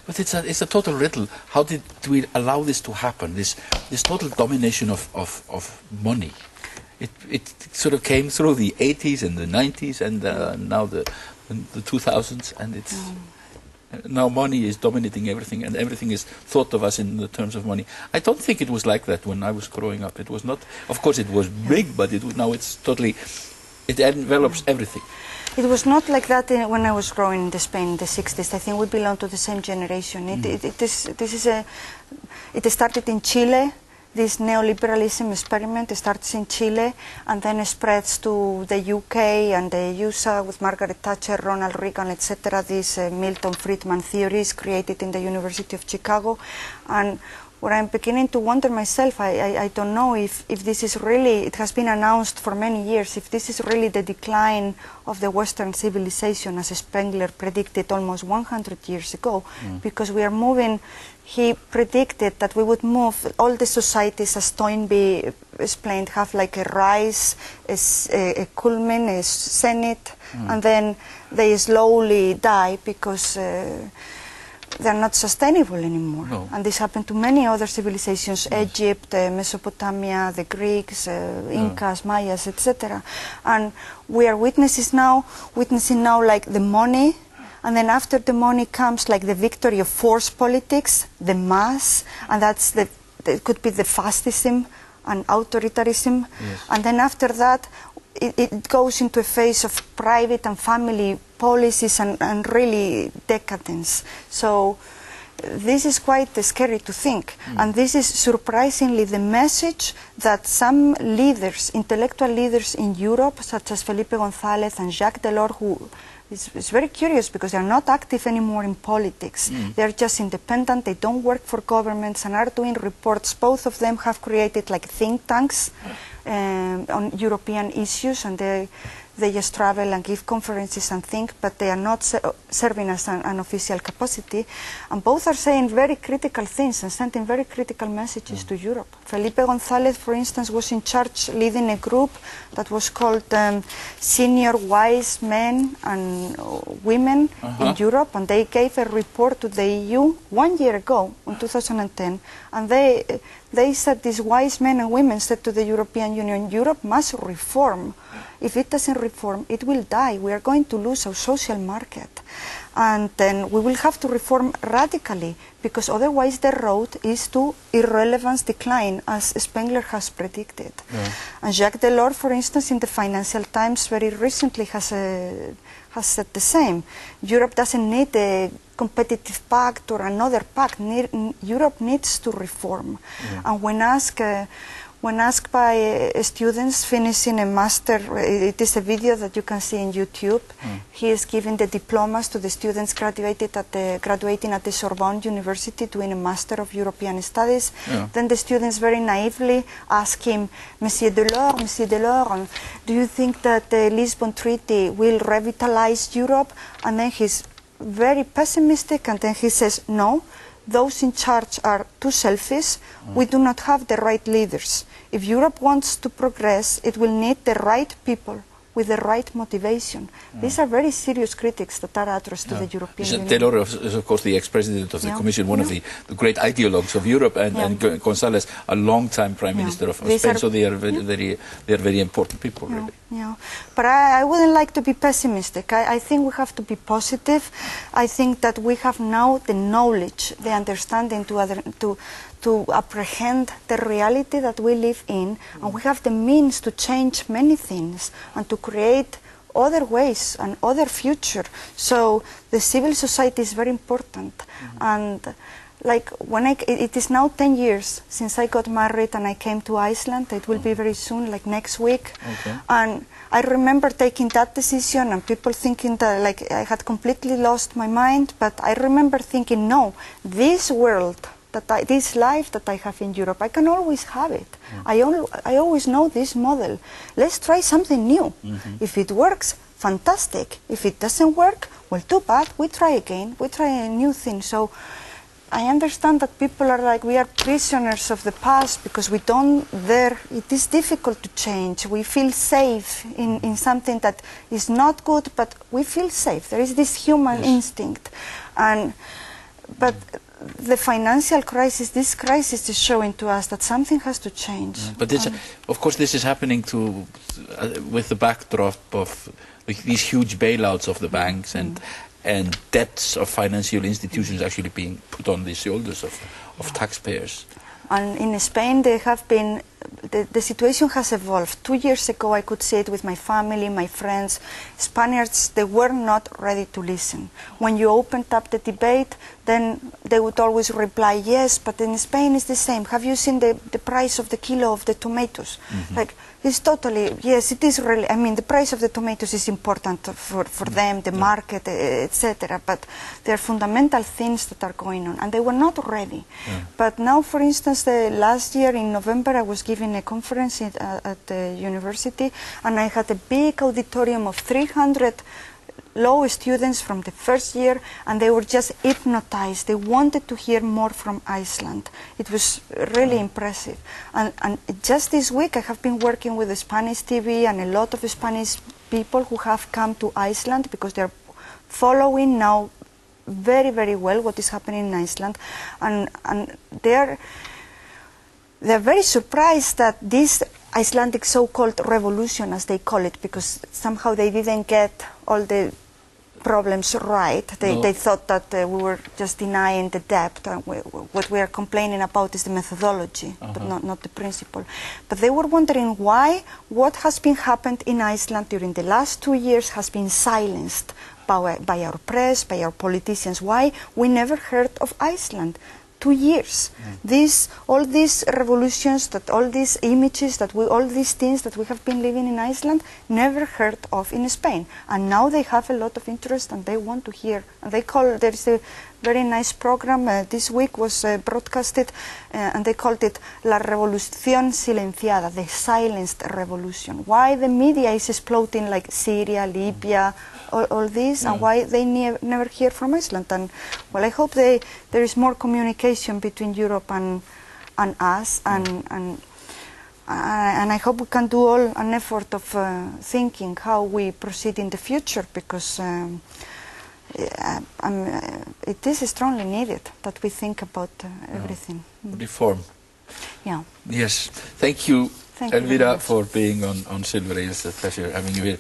But it's a total riddle. How did we allow this to happen? This total domination of money. It sort of came through the 80s and the 90s and now the 2000s, and it's now money is dominating everything, and everything is thought of us in the terms of money. I don't think it was like that when I was growing up. It was not. Of course, it was big, but now it's totally. It envelops everything. It was not like that when I was growing in Spain in the 60s. I think we belong to the same generation. It started in Chile. This neoliberalism experiment starts in Chile and then spreads to the UK and the USA with Margaret Thatcher, Ronald Reagan, etc. These Milton Friedman theories created in the University of Chicago. And what I'm beginning to wonder myself, I don't know if this is really, it has been announced for many years, if this is really the decline of the Western civilization as Spengler predicted almost 100 years ago, because we are moving. He predicted that we would move, all the societies, as Toynbee explained, have like a rise, a culmen, a zenith, and then they slowly die because they're not sustainable anymore. No. And this happened to many other civilizations, Egypt, Mesopotamia, the Greeks, Incas, Mayas, etc. And we are witnessing now like the money. And then after the money comes like the victory of force politics, the mass, and that's it could be the fascism and authoritarianism. Yes. And then after that, it goes into a phase of private and family policies and really decadence. So this is quite scary to think. And this is surprisingly the message that some leaders, intellectual leaders in Europe, such as Felipe González and Jacques Delors, who it's very curious because they are not active anymore in politics. They are just independent, they don't work for governments and are doing reports. Both of them have created like think tanks on European issues, and they just travel and give conferences and think, but they are not serving as an official capacity. And both are saying very critical things and sending very critical messages to Europe. Felipe González, for instance, was in charge leading a group that was called Senior Wise Men and Women in Europe, and they gave a report to the EU 1 year ago, in 2010, and they said, these wise men and women said to the European Union, Europe must reform. If it doesn't reform, it will die. We are going to lose our social market. And then we will have to reform radically, because otherwise the road is to irrelevance decline, as Spengler has predicted. And Jacques Delors, for instance, in the Financial Times very recently has said the same. Europe doesn't need a competitive pact or another pact. Europe needs to reform. And when asked by students finishing a master, it is a video that you can see in YouTube. He is giving the diplomas to the students graduating at the Sorbonne University doing a Master of European Studies. Then the students very naively ask him, Monsieur Delors, do you think that the Lisbon Treaty will revitalize Europe? And then he's very pessimistic, and then he says, no, those in charge are too selfish. We do not have the right leaders. If Europe wants to progress, it will need the right people with the right motivation. These are very serious critics that are addressed to the European Union. Delors is, of course, the ex-president of the Commission, one of the great ideologues of Europe, and González, a long-time Prime Minister of Spain, so they are very important people, really. But I wouldn't like to be pessimistic. I think we have to be positive. I think that we have now the knowledge, the understanding to apprehend the reality that we live in, and we have the means to change many things and to create other ways and other future. So the civil society is very important. And like it is now 10 years since I got married and I came to Iceland. It will be very soon, like next week. And I remember taking that decision and people thinking that like I had completely lost my mind, but I remember thinking, no, this world, this life that I have in Europe, I can always have it. I always know this model. Let's try something new. If it works, fantastic. If it doesn't work, well, too bad. We try again. We try a new thing. So I understand that people are like, we are prisoners of the past because we don't dare. It is difficult to change. We feel safe in something that is not good, but we feel safe. There is this human instinct. And But the financial crisis, this crisis is showing to us that something has to change. But this, of course, this is happening with the backdrop of these huge bailouts of the banks and debts of financial institutions actually being put on the shoulders of taxpayers. And in Spain, they have been, the situation has evolved. 2 years ago, I could see it with my family, my friends. Spaniards, they were not ready to listen. When you opened up the debate, then they would always reply, yes, but in Spain it's the same. Have you seen the price of the kilo of the tomatoes? Like, it's totally, yes, it is really, I mean, the price of the tomatoes is important for them, the market, etc. But there are fundamental things that are going on, and they were not ready. But now, for instance, last year in November, I was giving a conference at the university, and I had a big auditorium of 300 law students from the first year, and they were just hypnotized. They wanted to hear more from Iceland. It was really impressive. And just this week I have been working with the Spanish TV and a lot of Spanish people who have come to Iceland because they're following now very, very well what is happening in Iceland. And they're very surprised that this Icelandic so-called revolution, as they call it, because somehow they didn't get all the problems right. They thought that we were just denying the debt. What we are complaining about is the methodology, but not the principle. But they were wondering why what has been happened in Iceland during the last 2 years has been silenced by our press, by our politicians. Why we never heard of Iceland. 2 years. All these revolutions, all these images, all these things that we have been living in Iceland, never heard of in Spain. And now they have a lot of interest and they want to hear. And there is a very nice program this week was broadcasted, and they called it La Revolución Silenciada, the silenced revolution. Why the media is exploding like Syria, Libya, all this, and why they never hear from Iceland. And well, I hope there is more communication between Europe and us, and I hope we can do all an effort of thinking how we proceed in the future, because it is strongly needed that we think about everything. Reform. Yeah. Yes. Thank you, Thank you Elvira, for being on Silver Ale. It's a pleasure having you here.